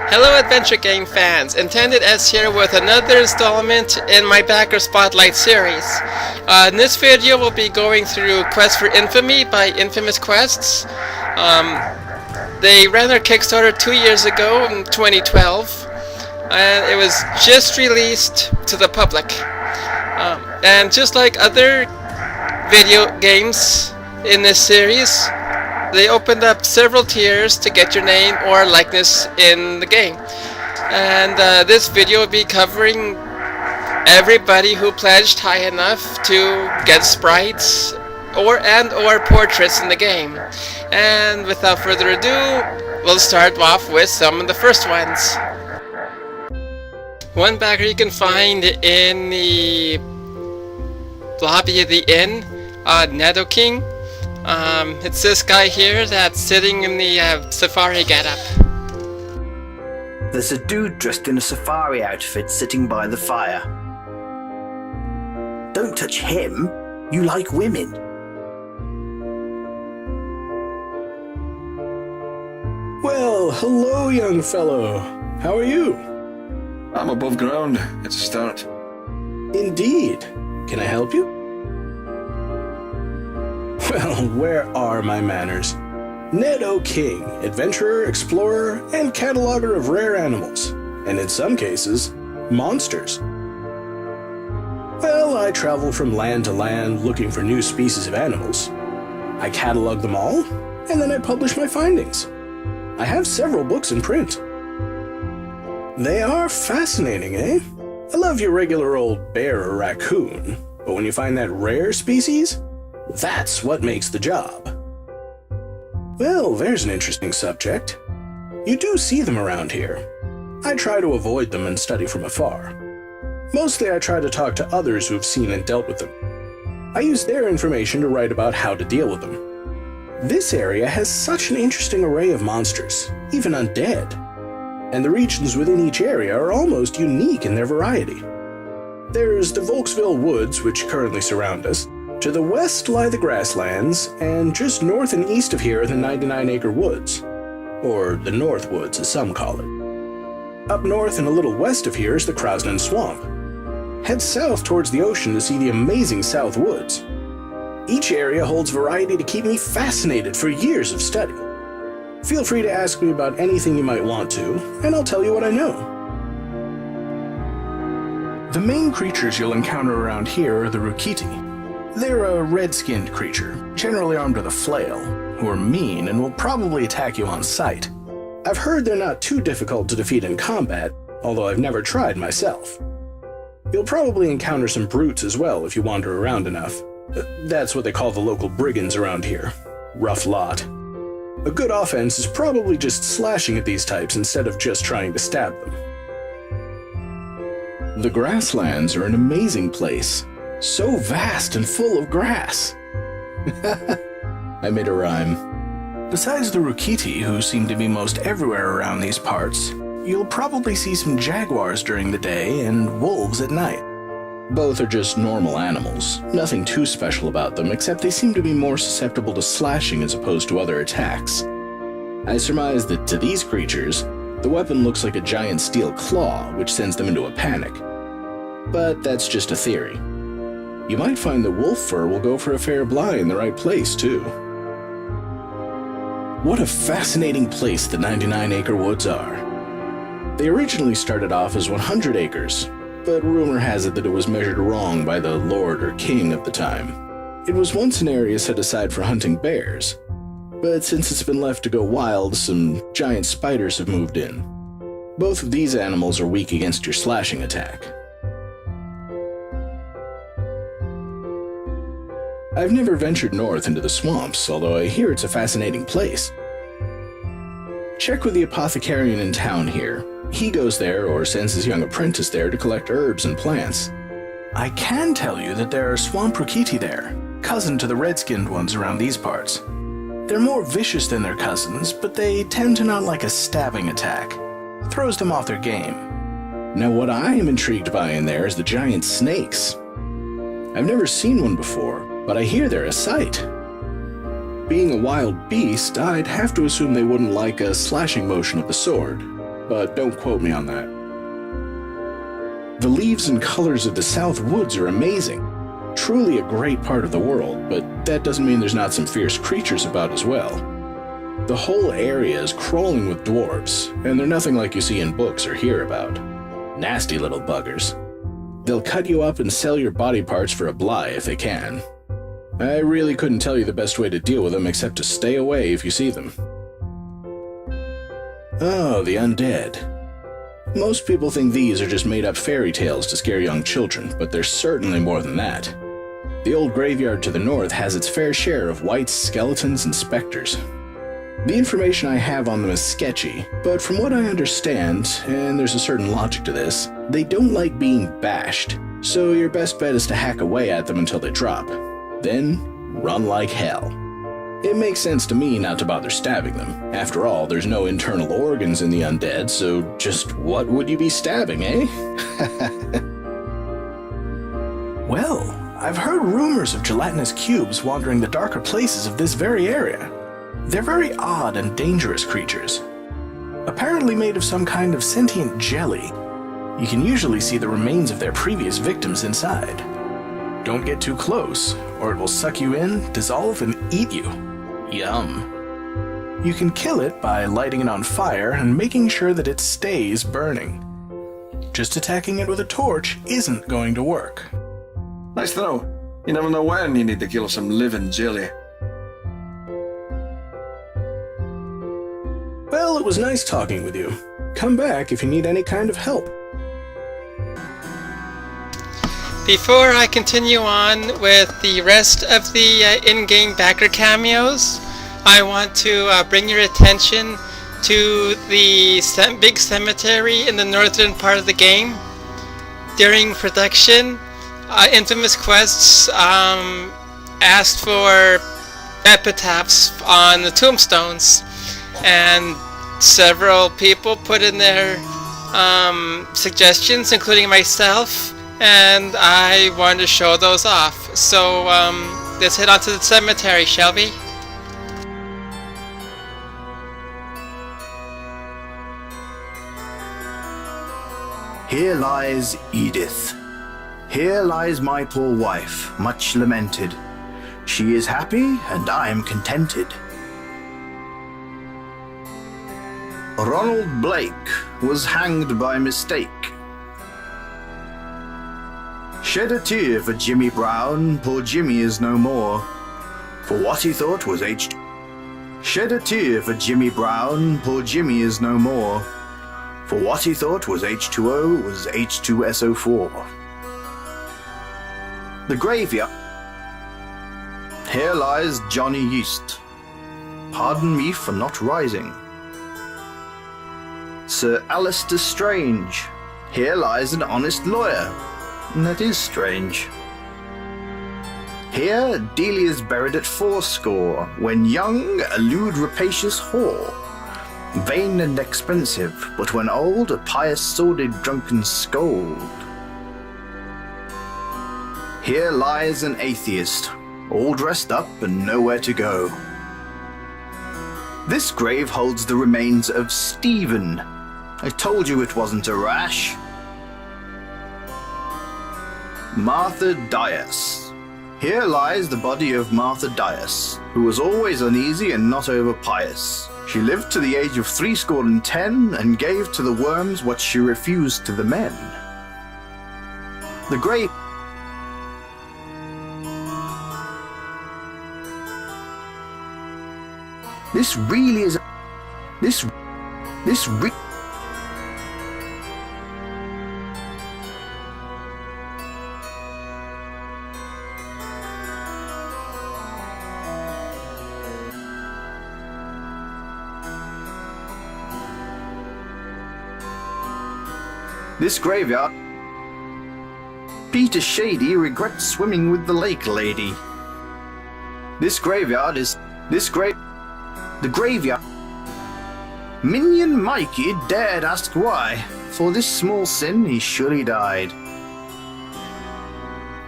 Hello adventure game fans, Intended S here with another installment in my Backer Spotlight series. In this video we'll be going through Quest for Infamy by Infamous Quests. They ran their Kickstarter 2 years ago in 2012, and it was just released to the public. And just like other video games in this series, they opened up several tiers to get your name or likeness in the game. And this video will be covering everybody who pledged high enough to get sprites or portraits in the game. And without further ado, we'll start off with some of the first ones. One backer you can find in the lobby of the inn, Nedo King. It's this guy here that's sitting in the safari getup. There's a dude dressed in a safari outfit sitting by the fire. Don't touch him. You like women. Well, hello, young fellow. How are you? I'm above ground. It's a start. Indeed. Can I help you? Well, where are my manners? Nedo King, adventurer, explorer, and cataloger of rare animals, and in some cases, monsters. Well, I travel from land to land looking for new species of animals. I catalog them all, and then I publish my findings. I have several books in print. They are fascinating, eh? I love your regular old bear or raccoon, but when you find that rare species, that's what makes the job. Well, there's an interesting subject. You do see them around here. I try to avoid them and study from afar. Mostly I try to talk to others who have seen and dealt with them. I use their information to write about how to deal with them. This area has such an interesting array of monsters, even undead. And the regions within each area are almost unique in their variety. There's the Volksville Woods, which currently surround us. To the west lie the grasslands, and just north and east of here are the 99-acre woods, or the North Woods as some call it. Up north and a little west of here is the Krasnen Swamp. Head south towards the ocean to see the amazing South Woods. Each area holds variety to keep me fascinated for years of study. Feel free to ask me about anything you might want to, and I'll tell you what I know. The main creatures you'll encounter around here are the Rukiti. They're a red-skinned creature, generally armed with a flail, who are mean and will probably attack you on sight. I've heard they're not too difficult to defeat in combat, although I've never tried myself. You'll probably encounter some brutes as well if you wander around enough. That's what they call the local brigands around here. Rough lot. A good offense is probably just slashing at these types instead of just trying to stab them. The grasslands are an amazing place. So vast and full of grass. I made a rhyme. Besides the Rukiti, who seem to be most everywhere around these parts, you'll probably see some jaguars during the day and wolves at night. Both are just normal animals, nothing too special about them except they seem to be more susceptible to slashing as opposed to other attacks. I surmise that to these creatures, the weapon looks like a giant steel claw which sends them into a panic. But that's just a theory. You might find that wolf fur will go for a fair bly in the right place, too. What a fascinating place the 99-acre woods are. They originally started off as 100 acres, but rumor has it that it was measured wrong by the lord or king of the time. It was once an area set aside for hunting bears, but since it's been left to go wild, some giant spiders have moved in. Both of these animals are weak against your slashing attack. I've never ventured north into the swamps, although I hear it's a fascinating place. Check with the apothecarian in town here. He goes there or sends his young apprentice there to collect herbs and plants. I can tell you that there are swamp Rukiti there, cousin to the red-skinned ones around these parts. They're more vicious than their cousins, but they tend to not like a stabbing attack. Throws them off their game. Now what I am intrigued by in there is the giant snakes. I've never seen one before, but I hear they're a sight. Being a wild beast, I'd have to assume they wouldn't like a slashing motion of the sword. but don't quote me on that. The leaves and colors of the South Woods are amazing. Truly a great part of the world, but that doesn't mean there's not some fierce creatures about as well. The whole area is crawling with dwarves, and they're nothing like you see in books or hear about. Nasty little buggers. They'll cut you up and sell your body parts for a bly if they can. I really couldn't tell you the best way to deal with them except to stay away if you see them. Oh, the undead. Most people think these are just made-up fairy tales to scare young children, but they're certainly more than that. The old graveyard to the north has its fair share of wights, skeletons, and specters. The information I have on them is sketchy, but from what I understand, and there's a certain logic to this, they don't like being bashed, so your best bet is to hack away at them until they drop. Then, run like hell. It makes sense to me not to bother stabbing them. After all, there's no internal organs in the undead, so just what would you be stabbing, eh? Well, I've heard rumors of gelatinous cubes wandering the darker places of this very area. They're very odd and dangerous creatures. Apparently made of some kind of sentient jelly. You can usually see the remains of their previous victims inside. Don't get too close, or it will suck you in, dissolve, and eat you. Yum. You can kill it by lighting it on fire and making sure that it stays burning. Just attacking it with a torch isn't going to work. Nice to know. You never know when you need to kill some living jelly. Well, it was nice talking with you. Come back if you need any kind of help. Before I continue on with the rest of the in-game backer cameos, I want to bring your attention to the big cemetery in the northern part of the game. During production, Infamous Quests asked for epitaphs on the tombstones, and several people put in their suggestions, including myself, and I wanted to show those off. So let's head on to the cemetery, shall we? Here lies Edith. Here lies my poor wife, much lamented. She is happy, and I am contented. Ronald Blake was hanged by mistake. Shed a tear for Jimmy Brown, poor Jimmy is no more, for what he thought was Shed a tear for Jimmy Brown, poor Jimmy is no more, for what he thought was H2O was H2SO4. The graveyard. Here lies Johnny Yeast. Pardon me for not rising. Sir Alistair Strange. Here lies an honest lawyer. That is strange. Here Delia's buried at 80, when young, a lewd rapacious whore. Vain and expensive, but when old, a pious sordid drunken scold. Here lies an atheist, all dressed up and nowhere to go. This grave holds the remains of Stephen. I told you it wasn't a rash. Martha Dias. Here lies the body of Martha Dias, who was always uneasy and not over pious. She lived to the age of 70, and gave to the worms what she refused to the men. The grave. This really is. This graveyard. Peter Shady regrets swimming with the lake lady. This graveyard is. The graveyard. Minion Mikey dared ask why. For this small sin he surely died.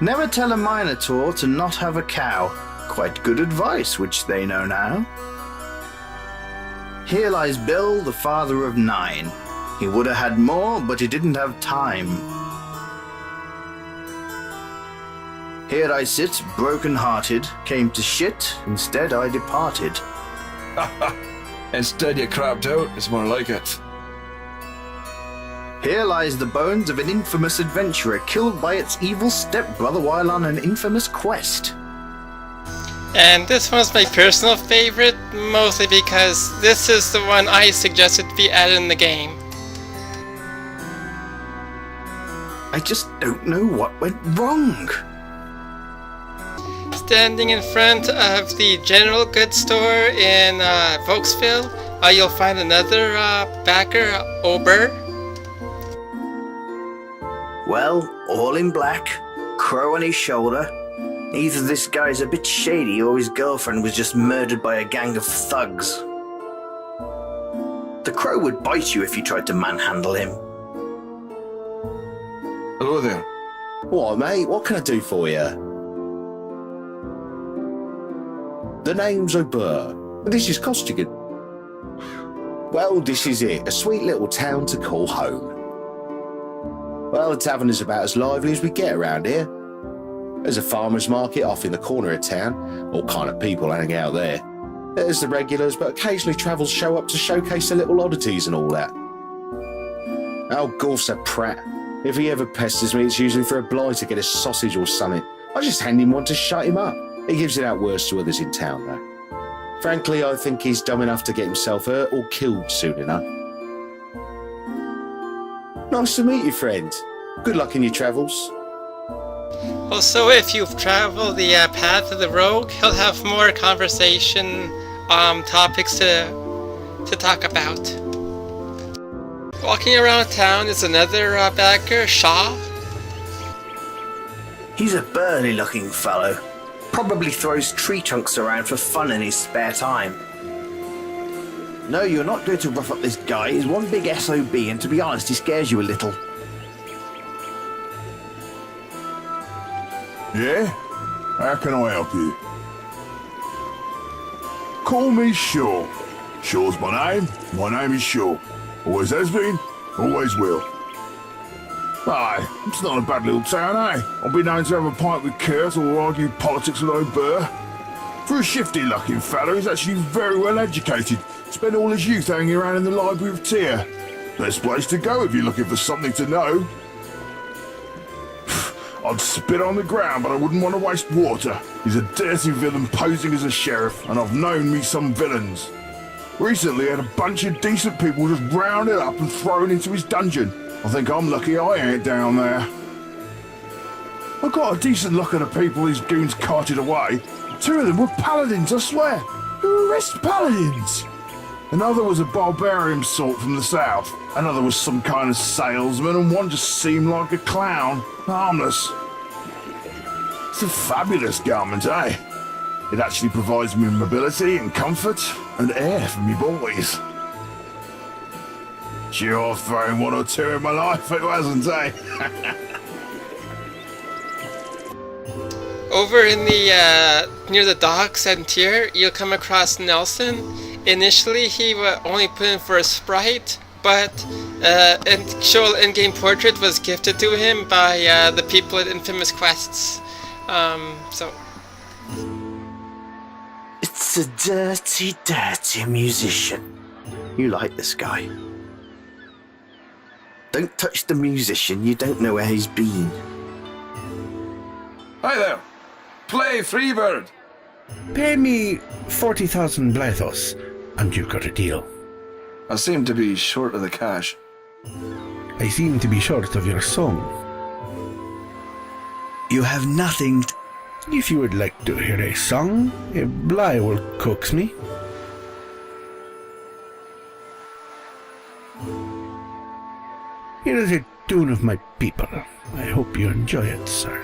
Never tell a Minotaur to not have a cow. Quite good advice, which they know now. Here lies Bill, the father of 9. He would have had more, but he didn't have time. Here I sit, broken-hearted, came to shit, instead I departed. Instead you crapped out, it's more like it. Here lies the bones of an infamous adventurer killed by its evil stepbrother while on an infamous quest. And this one's my personal favorite, mostly because this is the one I suggested to be added in the game. I just don't know what went wrong. Standing in front of the general goods store in Volksville, you'll find another backer, Ober. Well, all in black, crow on his shoulder. Either this guy's a bit shady or his girlfriend was just murdered by a gang of thugs. The crow would bite you if you tried to manhandle him. Hello there. What, mate? What can I do for you? The name's Ober. This is Costigan. Well, this is it. A sweet little town to call home. Well, the tavern is about as lively as we get around here. There's a farmer's market off in the corner of town. All kind of people hang out there. There's the regulars, but occasionally travellers show up to showcase their little oddities and all that. Oh, Gorf's a prat. If he ever pesters me, it's usually for a blight to get a sausage or something. I just hand him one to shut him up. He gives it out worse to others in town, though. Frankly, I think he's dumb enough to get himself hurt or killed soon enough. Nice to meet you, friend. Good luck in your travels. Also, if you've traveled the path of the rogue, he'll have more conversation topics to talk about. Walking around town is another backer, Shaw. He's a burly-looking fellow. Probably throws tree trunks around for fun in his spare time. No, you're not going to rough up this guy. He's one big SOB, and to be honest, he scares you a little. Yeah? How can I help you? Call me Shaw. Shaw's my name. My name is Shaw. Always has been, always will. Aye, it's not a bad little town, eh? I'll be known to have a pint with Kurt or argue politics with Ober. For a shifty-looking fellow, he's actually very well educated. Spent all his youth hanging around in the Library of Tyr. Best place to go if you're looking for something to know. I'd spit on the ground, but I wouldn't want to waste water. He's a dirty villain posing as a sheriff, and I've known me some villains. Recently, I had a bunch of decent people just rounded up and thrown into his dungeon. I think I'm lucky I ain't down there. I got a decent look at the people these goons carted away. 2 of them were paladins, I swear. Who arrests paladins? Another was a barbarian sort from the south. Another was some kind of salesman, and one just seemed like a clown. Harmless. It's a fabulous garment, eh? It actually provides me mobility and comfort and air for me boys. Sure, I've thrown 1 or 2 in my life, it wasn't, eh? Over in the near the docks and Tyr, you'll come across Nelson. Initially, he was only put in for a sprite, but an actual in-game portrait was gifted to him by the people at Infamous Quests. So. It's a dirty, dirty musician. You like this guy. Don't touch the musician, you don't know where he's been. Hi there. Play Freebird. Pay me 40,000 Blythos, and you've got a deal. I seem to be short of the cash. I seem to be short of your song. You have nothing If you would like to hear a song, Bly will coax me. Here is a tune of my people. I hope you enjoy it, sir.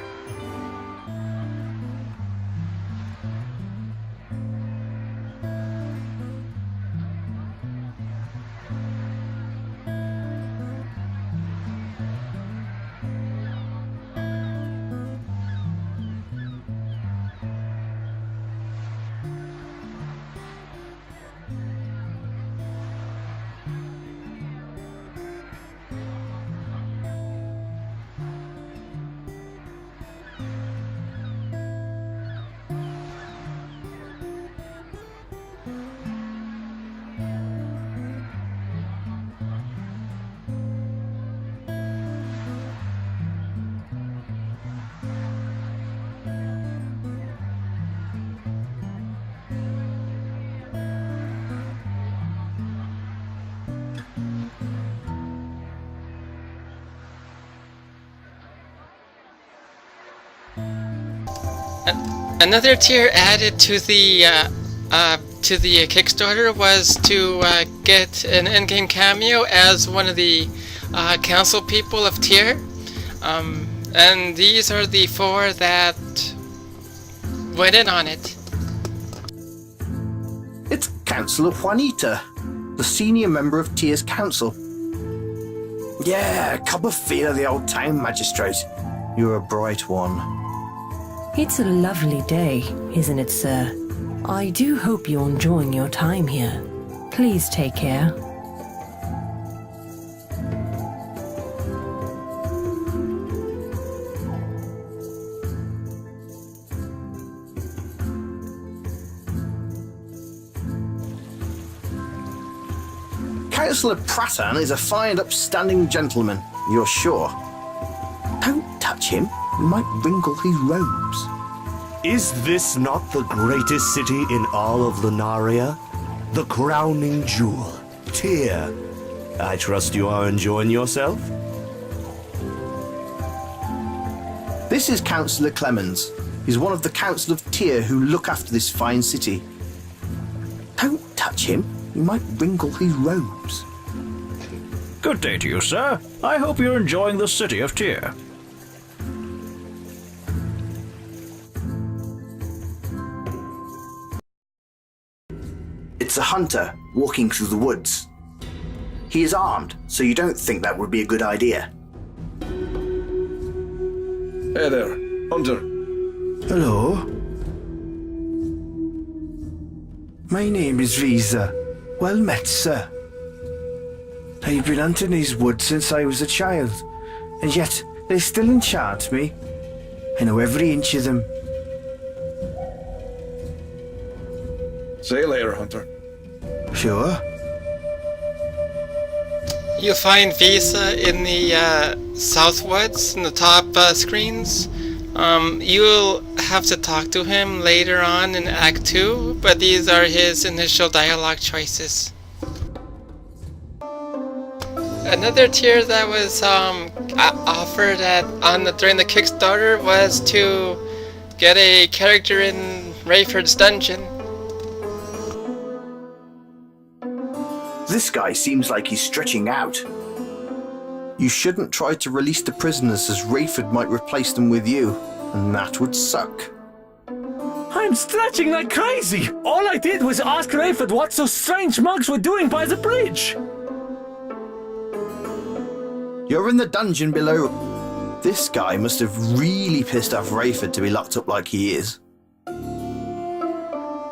Another tier added to the Kickstarter was to get an in-game cameo as one of the council people of tier. And these are the 4 that went in on it. It's Councillor Juanita, the senior member of Tier's council. Yeah, cup of feel of the old town magistrate. You're a bright one. It's a lovely day, isn't it, sir? I do hope you're enjoying your time here. Please take care. Councillor Prattan is a fine, upstanding gentleman, you're sure. Don't touch him, you might wrinkle his robes. Is this not the greatest city in all of Lunaria? The crowning jewel, Tyr. I trust you are enjoying yourself? This is Councillor Clemens. He's one of the Council of Tyr who look after this fine city. Don't touch him, you might wrinkle his robes. Good day to you, sir. I hope you're enjoying the city of Tyr. It's a hunter walking through the woods. He is armed, so you don't think that would be a good idea. Hey there, Hunter. Hello. My name is Visa. Well met, sir. I've been hunting these woods since I was a child, and yet they still enchant me. I know every inch of them. See you later, Hunter. Sure. You'll find Visa in the Southwoods in the top screens. You'll have to talk to him later on in Act 2, but these are his initial dialogue choices. Another tier that was offered during the Kickstarter was to get a character in Rayford's dungeon. This guy seems like he's stretching out. You shouldn't try to release the prisoners, as Rayford might replace them with you, and that would suck. I'm stretching like crazy! All I did was ask Rayford what those strange monks were doing by the bridge! You're in the dungeon below. This guy must have really pissed off Rayford to be locked up like he is.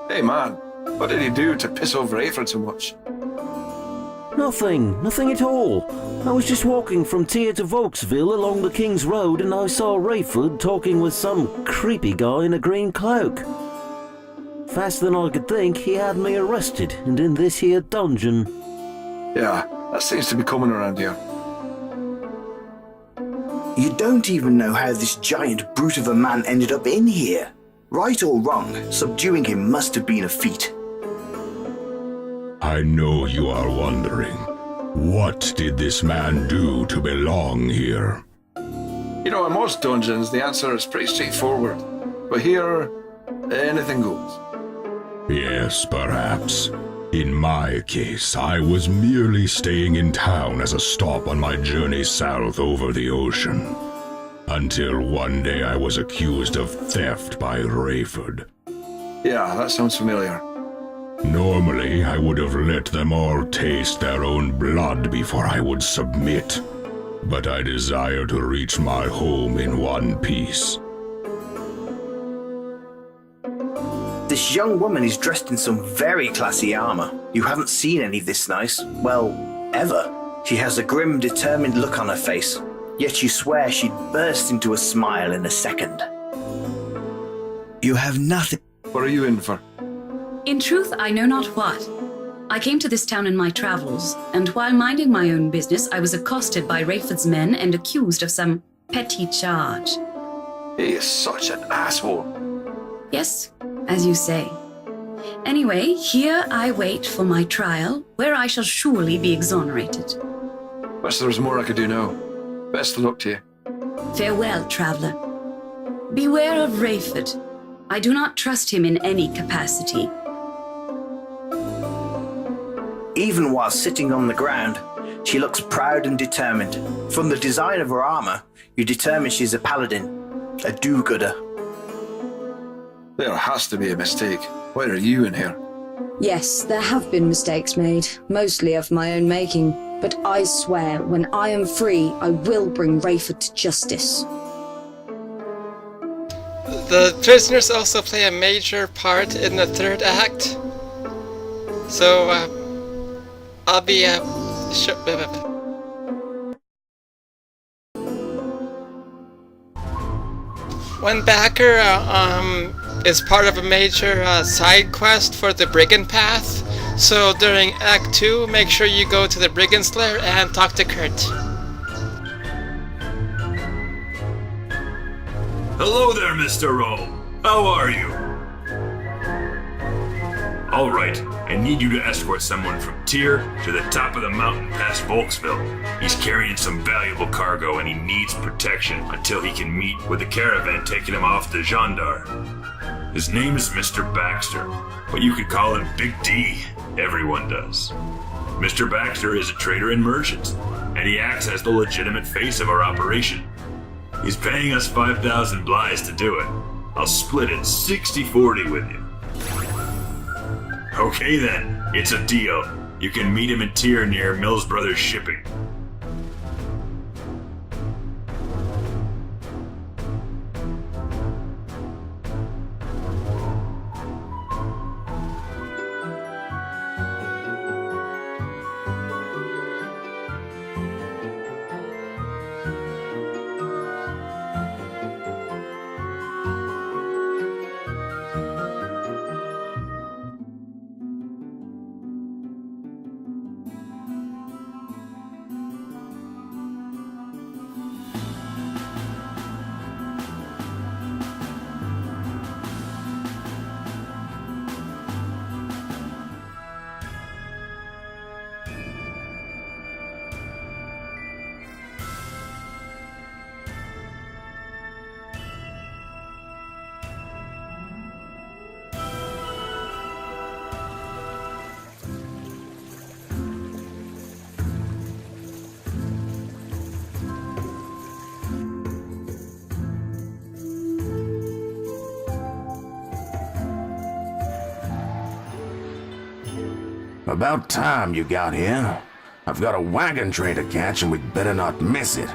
Hey man, what did he do to piss off Rayford so much? Nothing at all. I was just walking from Tyr to Vauxville along the King's Road and I saw Rayford talking with some creepy guy in a green cloak. Faster than I could think, he had me arrested and in this here dungeon. Yeah, that seems to be common around here. You don't even know how this giant brute of a man ended up in here. Right or wrong, subduing him must have been a feat. I know you are wondering, what did this man do to belong here? You know, in most dungeons, the answer is pretty straightforward. But here, anything goes. Yes, perhaps. In my case, I was merely staying in town as a stop on my journey south over the ocean. Until one day I was accused of theft by Rayford. Yeah, that sounds familiar. Normally, I would have let them all taste their own blood before I would submit. But I desire to reach my home in one piece. This young woman is dressed in some very classy armor. You haven't seen any this nice, well, ever. She has a grim, determined look on her face, yet you swear she'd burst into a smile in a second. You have nothing. What are you in for? In truth, I know not what. I came to this town in my travels, and while minding my own business, I was accosted by Rayford's men and accused of some petty charge. He is such an asshole. Yes, as you say. Anyway, here I wait for my trial, where I shall surely be exonerated. Wish there was more I could do now. Best of luck to you. Farewell, traveller. Beware of Rayford. I do not trust him in any capacity. Even while sitting on the ground, she looks proud and determined. From the design of her armor, you determine she's a paladin, a do-gooder. There has to be a mistake. Why are you in here? Yes, there have been mistakes made, mostly of my own making, but I swear, when I am free, I will bring Rayford to justice. The prisoners also play a major part in the third act. So, I'll be, One backer is part of a major side quest for the Brigand Path. So during Act 2, make sure you go to the Brigand's Lair and talk to Kurt. Hello there, Mr. Rome. How are you? Alright, I need you to escort someone from Tyr to the top of the mountain past Volksville. He's carrying some valuable cargo and he needs protection until he can meet with the caravan taking him off to Jandar. His name is Mr. Baxter, but you could call him Big D. Everyone does. Mr. Baxter is a trader and merchant, and he acts as the legitimate face of our operation. He's paying us 5,000 blyes to do it. I'll split it 60-40 with you. Okay then, it's a deal. You can meet him in Tyr near Mills Brothers Shipping. About time you got here. I've got a wagon train to catch and we'd better not miss it.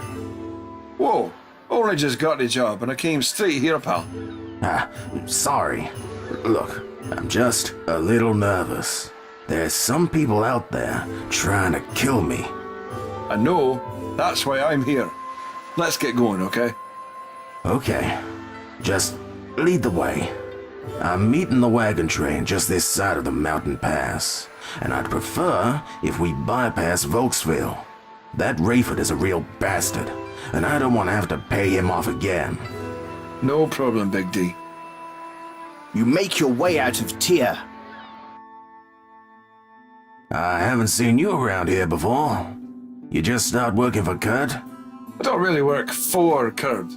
Whoa, only just got the job and I came straight here, pal. Sorry. Look, I'm just a little nervous. There's some people out there trying to kill me. I know, that's why I'm here. Let's get going, okay? Okay, just lead the way. I'm meeting the wagon train just this side of the mountain pass, and I'd prefer if we bypass Volksville. That Rayford is a real bastard, and I don't want to have to pay him off again. No problem, Big D. You make your way out of Tyr. I haven't seen you around here before. You just start working for Kurt? I don't really work for Kurt.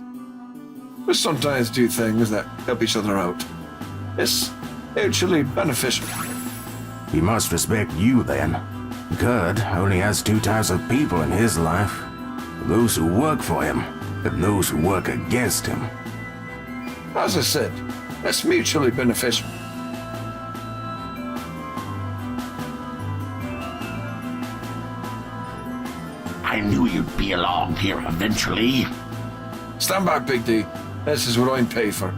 We sometimes do things that help each other out. It's mutually beneficial. He must respect you then. Kurt only has two types of people in his life. Those who work for him, and those who work against him. As I said, it's mutually beneficial. I knew you'd be along here eventually. Stand back, Big D. This is what I'm paid for.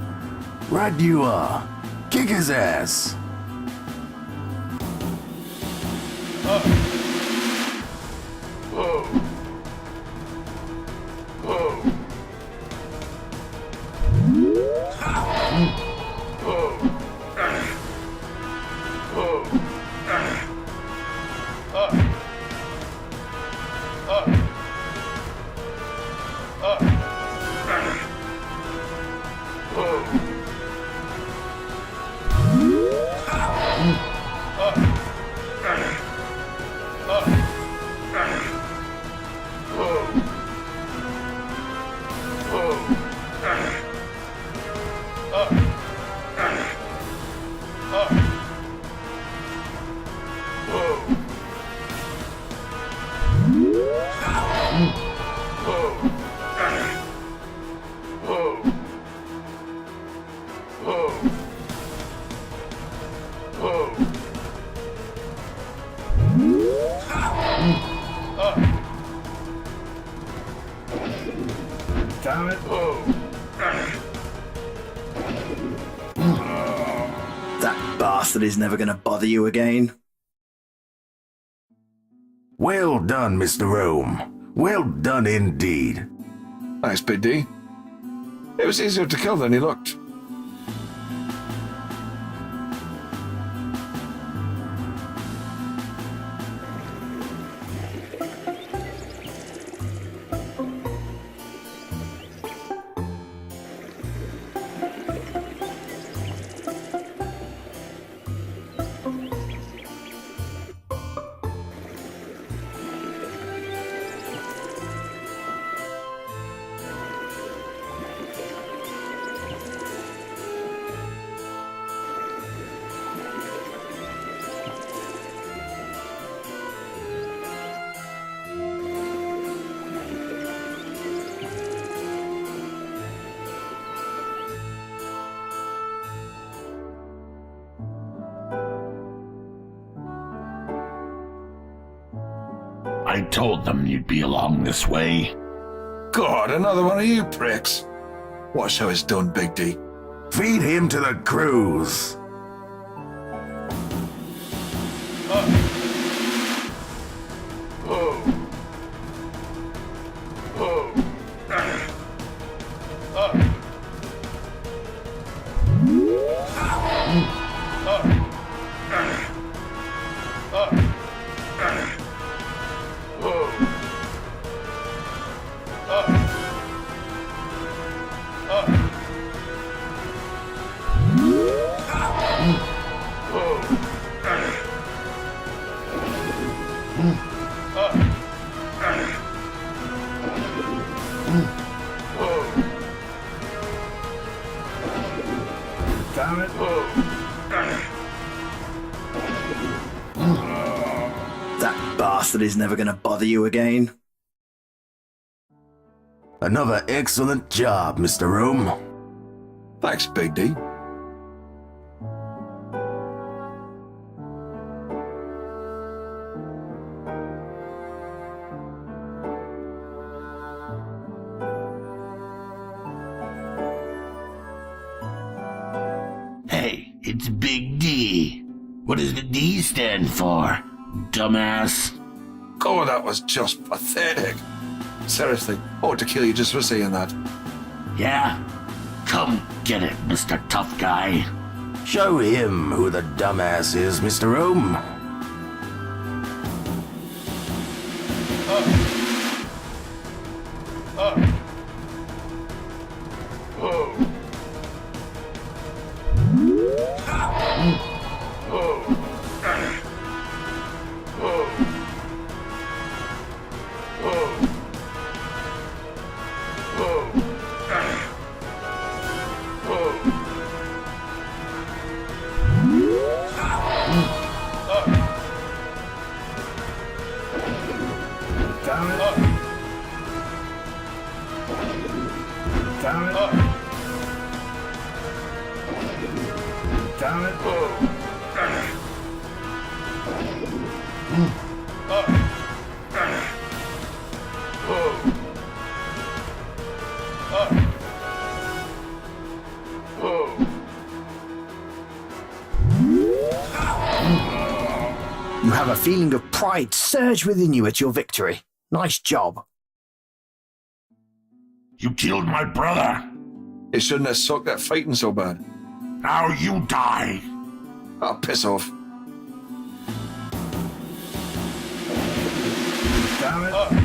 Right you are. Kick his ass. Whoa. Whoa. Damn it. That bastard is never going to bother you again. Well done, Mr. Rome. Well done indeed. Thanks, Big D. It was easier to kill than he looked. I told them you'd be along this way. God, another one of you pricks. Watch how it's done, Big D. Feed him to the crews. Damn it. That bastard is never going to bother you again. Another excellent job, Mr. Rome. Thanks, Big D. Hey, it's Big D. What does the D stand for, dumbass? Oh, that was just pathetic. Seriously, I ought to kill you just for saying that. Yeah? Come get it, Mr. Tough Guy. Show him who the dumbass is, Mr. Rome. You have a feeling of pride surge within you at your victory. Nice job. You killed my brother. You shouldn't have sucked at fighting so bad. Now you die. Oh, piss off. Damn it.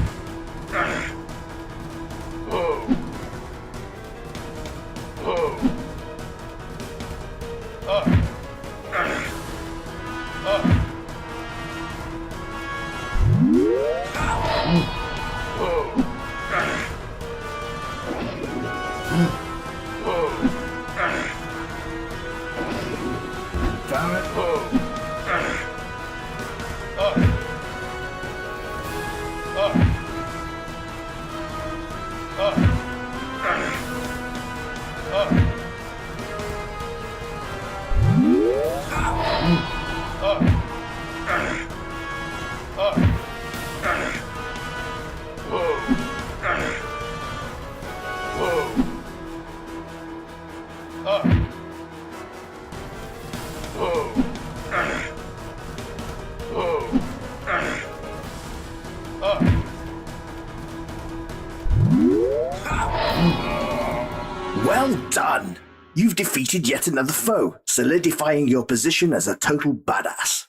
Well done! You've defeated yet another foe, solidifying your position as a total badass.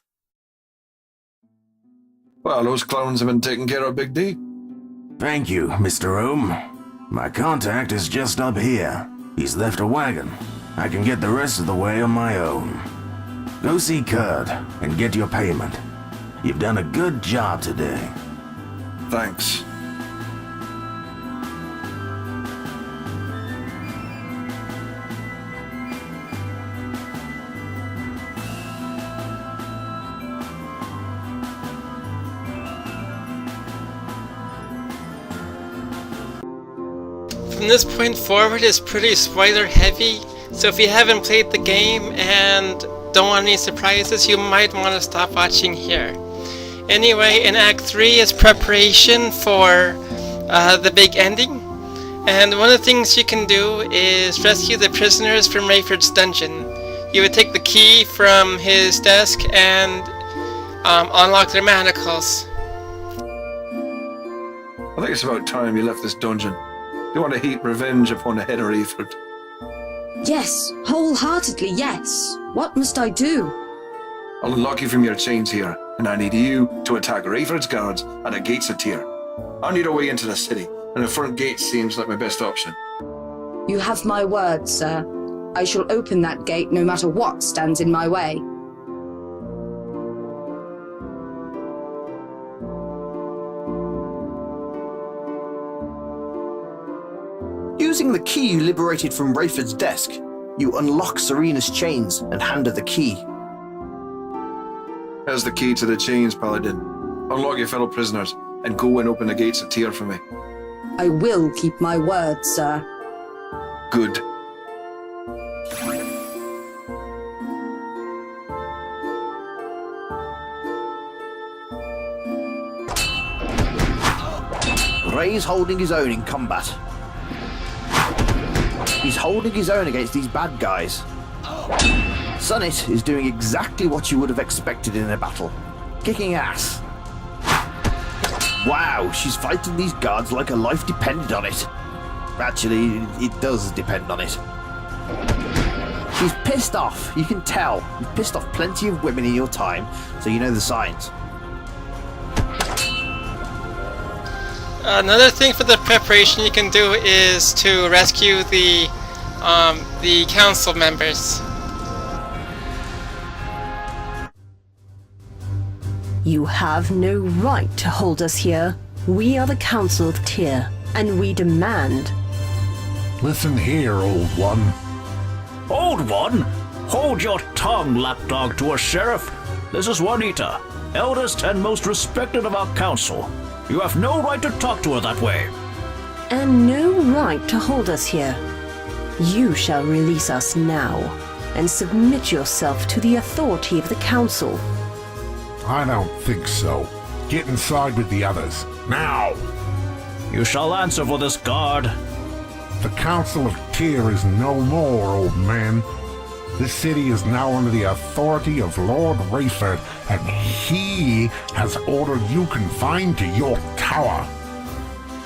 Well, those clowns have been taking care of Big D. Thank you, Mr. Ohm. My contact is just up here. He's left a wagon. I can get the rest of the way on my own. Go see Kurd and get your payment. You've done a good job today. Thanks. From this point forward is pretty spoiler heavy, so if you haven't played the game and don't want any surprises, you might want to stop watching here. Anyway, in Act 3 is preparation for the big ending, and one of the things you can do is rescue the prisoners from Rayford's dungeon. You would take the key from his desk and unlock their manacles. I think it's about time you left this dungeon. You want to heap revenge upon the head of Rayford. Yes, wholeheartedly yes. What must I do? I'll unlock you from your chains here, and I need you to attack Rayford's guards at the gates of Tyr. I need a way into the city, and the front gate seems like my best option. You have my word, sir. I shall open that gate no matter what stands in my way. Using the key you liberated from Rayford's desk, you unlock Serena's chains and hand her the key. Here's the key to the chains, Paladin. Unlock your fellow prisoners, and go and open the gates of Tyr for me. I will keep my word, sir. Good. Ray's holding his own in combat. He's holding his own against these bad guys. Sunnit is doing exactly what you would have expected in a battle. Kicking ass. Wow, she's fighting these guards like her life depended on it. Actually, it does depend on it. She's pissed off, you can tell. You've pissed off plenty of women in your time, so you know the signs. Another thing for the preparation you can do is to rescue the council members. You have no right to hold us here. We are the Council of Tyr, and we demand... Listen here, old one. Old one? Hold your tongue, lapdog to a sheriff. This is Juanita, eldest and most respected of our council. You have no right to talk to her that way. And no right to hold us here. You shall release us now, and submit yourself to the authority of the council. I don't think so. Get inside with the others. Now! You shall answer for this, guard. The Council of Tyr is no more, old man. This city is now under the authority of Lord Rayford, and he has ordered you confined to your tower.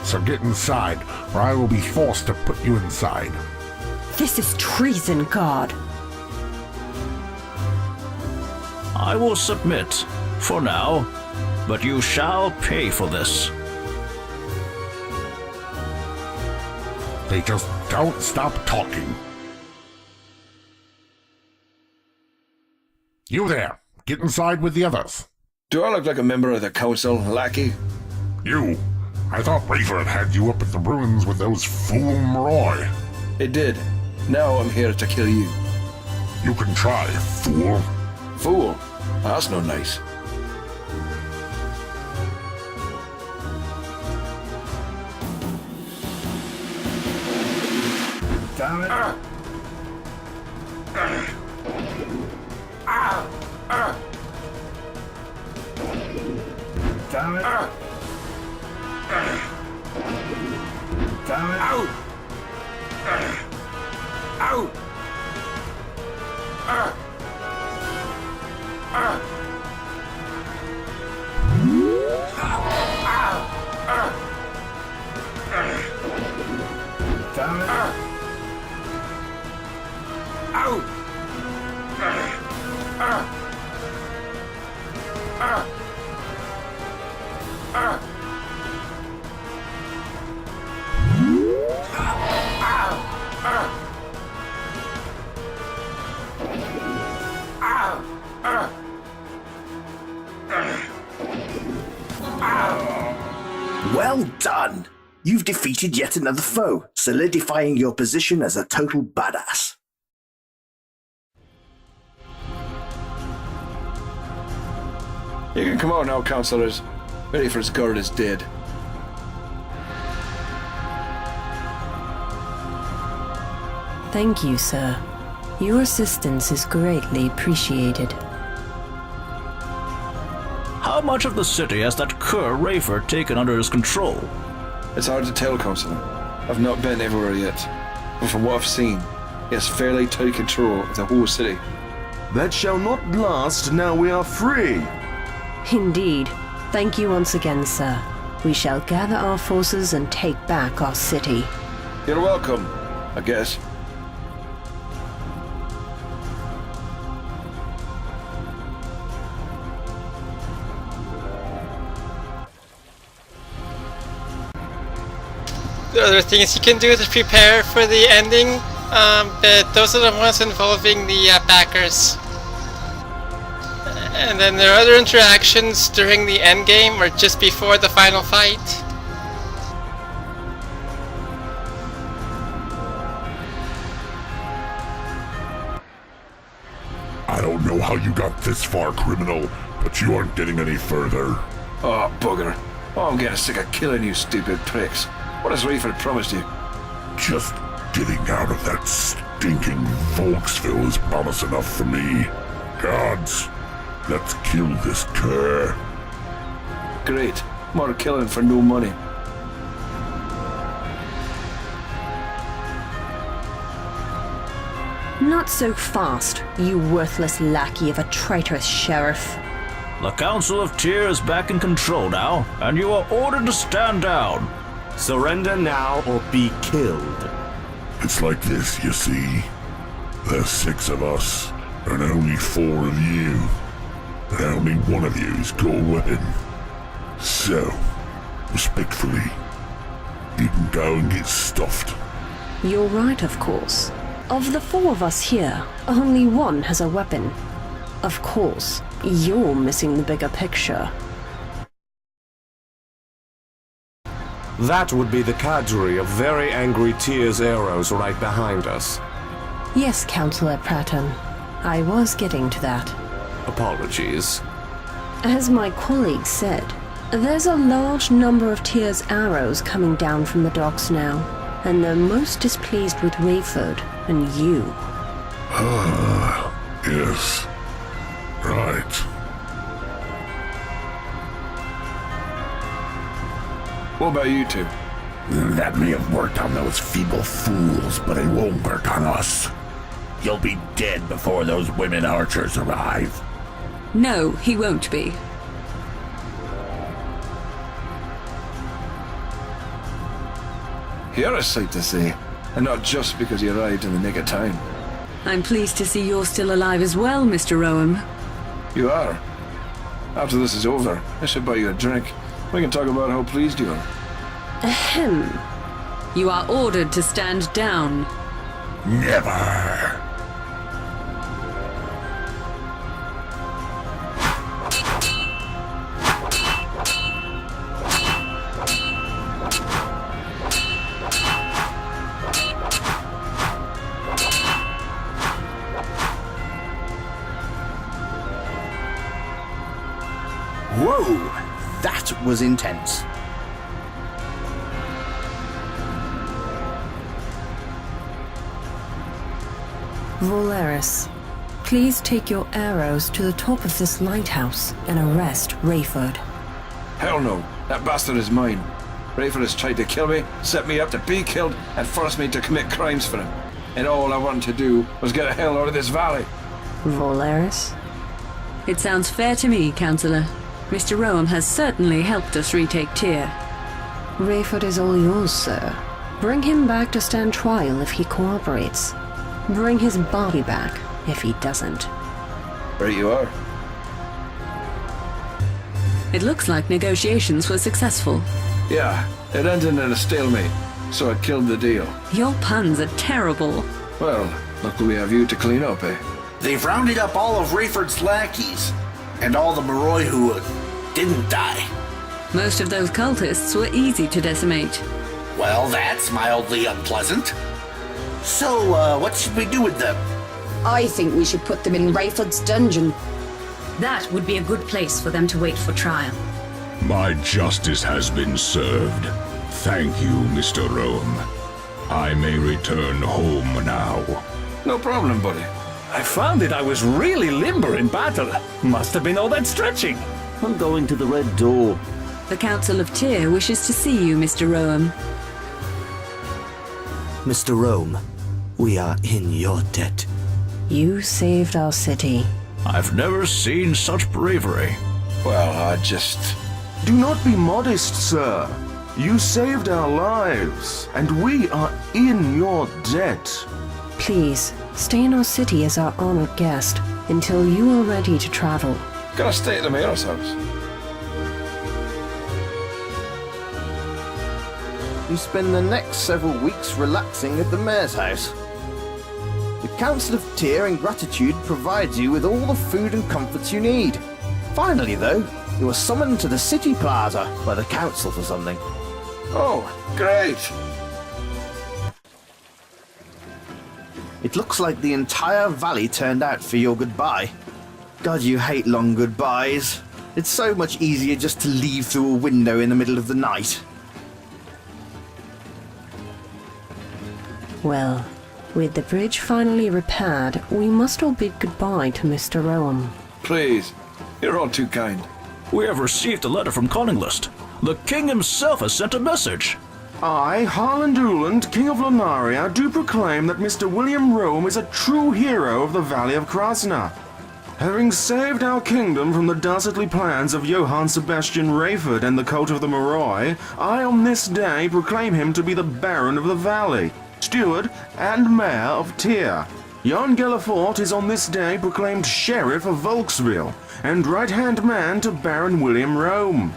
So get inside, or I will be forced to put you inside. This is treason, guard. I will submit, for now, but you shall pay for this. They just don't stop talking. You there, get inside with the others. Do I look like a member of the council, lackey? You. I thought Rayford had you up at the ruins with those fool Roy. It did. Now I'm here to kill you. You can try, fool. Fool? That's no nice. Damn it. Damn it. Damn it. Ow! Ow! Damn it. Ow! Well done! You've defeated yet another foe, solidifying your position as a total badass. You can come out now, councillors. Rayford's guard is dead. Thank you, sir. Your assistance is greatly appreciated. How much of the city has that cur Rayford taken under his control? It's hard to tell, councillor. I've not been everywhere yet. But from what I've seen, he has fairly tight control of the whole city. That shall not last now we are free. Indeed. Thank you once again, sir. We shall gather our forces and take back our city. You're welcome, I guess. There are other things you can do to prepare for the ending, but those are the ones involving the backers. And then there are other interactions during the end game or just before the final fight. I don't know how you got this far, criminal, but you aren't getting any further. Oh, bugger. Oh, I'm getting sick of killing you stupid pricks. What has Rayford promised you? Just getting out of that stinking Volksville is promise enough for me. Gods, let's kill this cur. Great. More killing for no money. Not so fast, you worthless lackey of a traitorous sheriff. The Council of Tyr is back in control now, and you are ordered to stand down. Surrender now or be killed. It's like this, you see. There's 6 of us, and only 4 of you. And only one of you's got a weapon. So, respectfully, you can go and get stuffed. You're right, of course. Of the 4 of us here, only one has a weapon. Of course, you're missing the bigger picture. That would be the cadre of very angry Tyr's arrows right behind us. Yes, Councillor Pratton. I was getting to that. Apologies. As my colleague said, there's a large number of Tyr's arrows coming down from the docks now, and they're most displeased with Rayford and you. Ah, yes. Right. What about you two? That may have worked on those feeble fools, but it won't work on us. You'll be dead before those women archers arrive. No, he won't be. You're a sight to see, and not just because you arrived in the nick of time. I'm pleased to see you're still alive as well, Mr. Rowan. You are. After this is over, I should buy you a drink. We can talk about how pleased you are. Ahem. You are ordered to stand down. Never. Whoa! That was intense. Valeris, please take your arrows to the top of this lighthouse and arrest Rayford. Hell no. That bastard is mine. Rayford has tried to kill me, set me up to be killed, and forced me to commit crimes for him. And all I wanted to do was get the hell out of this valley. Valeris? It sounds fair to me, Councillor. Mr. Roam has certainly helped us retake Tyr. Rayford is all yours, sir. Bring him back to stand trial if he cooperates. Bring his body back if he doesn't. Right you are. It looks like negotiations were successful. Yeah, it ended in a stalemate, so I killed the deal. Your puns are terrible. Well, luckily we have you to clean up, eh? They've rounded up all of Rayford's lackeys, and all the Moroi who didn't die. Most of those cultists were easy to decimate. Well, that's mildly unpleasant. So, what should we do with them? I think we should put them in Rayford's dungeon. That would be a good place for them to wait for trial. My justice has been served. Thank you, Mr. Rome. I may return home now. No problem, buddy. I found that I was really limber in battle. Must have been all that stretching. I'm going to the Red Door. The Council of Tyr wishes to see you, Mr. Roam. Mr. Rome, we are in your debt. You saved our city. I've never seen such bravery. Well, Do not be modest, sir. You saved our lives, and we are in your debt. Please, stay in our city as our honored guest until you are ready to travel. Gotta stay at the mayor's house. You spend the next several weeks relaxing at the mayor's house. The Council of Tyr in gratitude provides you with all the food and comforts you need. Finally, though, you are summoned to the city plaza by the council for something. Oh, great! It looks like the entire valley turned out for your goodbye. God, you hate long goodbyes. It's so much easier just to leave through a window in the middle of the night. Well, with the bridge finally repaired, we must all bid goodbye to Mr. Roam. Please, you're all too kind. We have received a letter from Conninglist. The king himself has sent a message. I, Harlan Dooland, King of Lunaria, do proclaim that Mr. William Rome is a true hero of the Valley of Krasna. Having saved our kingdom from the dastardly plans of Johann Sebastian Rayford and the cult of the Moroi, I on this day proclaim him to be the Baron of the Valley, Steward and Mayor of Tyr. Jan Gellerfort is on this day proclaimed Sheriff of Volksville and right-hand man to Baron William Rome.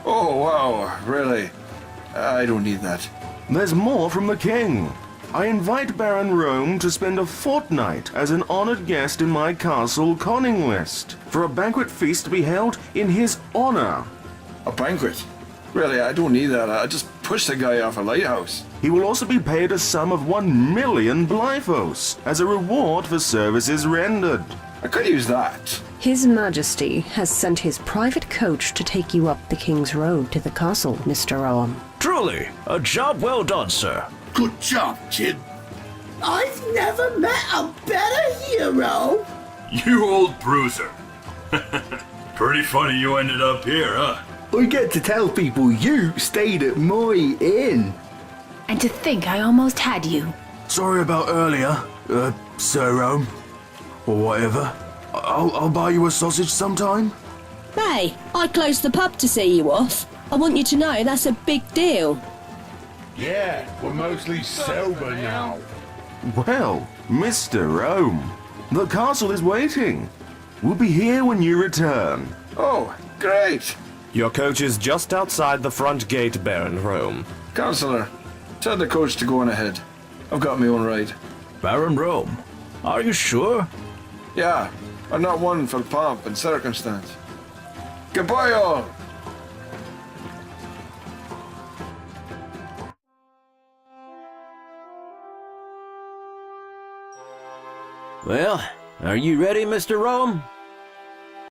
Oh, wow, really? I don't need that. There's more from the king. I invite Baron Rome to spend a fortnight as an honored guest in my castle, Conninglist, for a banquet feast to be held in his honor. A banquet? Really, I don't need that. I just push the guy off a lighthouse. He will also be paid a sum of 1 million Blyphos as a reward for services rendered. I could use that. His Majesty has sent his private coach to take you up the King's Road to the castle, Mr. Roam. Truly, a job well done, sir. Good job, kid. I've never met a better hero. You old bruiser. Pretty funny you ended up here, huh? I get to tell people you stayed at my inn. And to think I almost had you. Sorry about earlier, Sir Rome. Or whatever. I'll buy you a sausage sometime. Hey, I closed the pub to see you off. I want you to know that's a big deal. Yeah, we're mostly sober now. Well, Mr. Rome, the castle is waiting. We'll be here when you return. Oh, great. Your coach is just outside the front gate, Baron Rome. Counselor, tell the coach to go on ahead. I've got my own ride. Baron Rome, are you sure? Yeah, I'm not one for pomp and circumstance. Goodbye, all. Well, are you ready, Mr. Rome?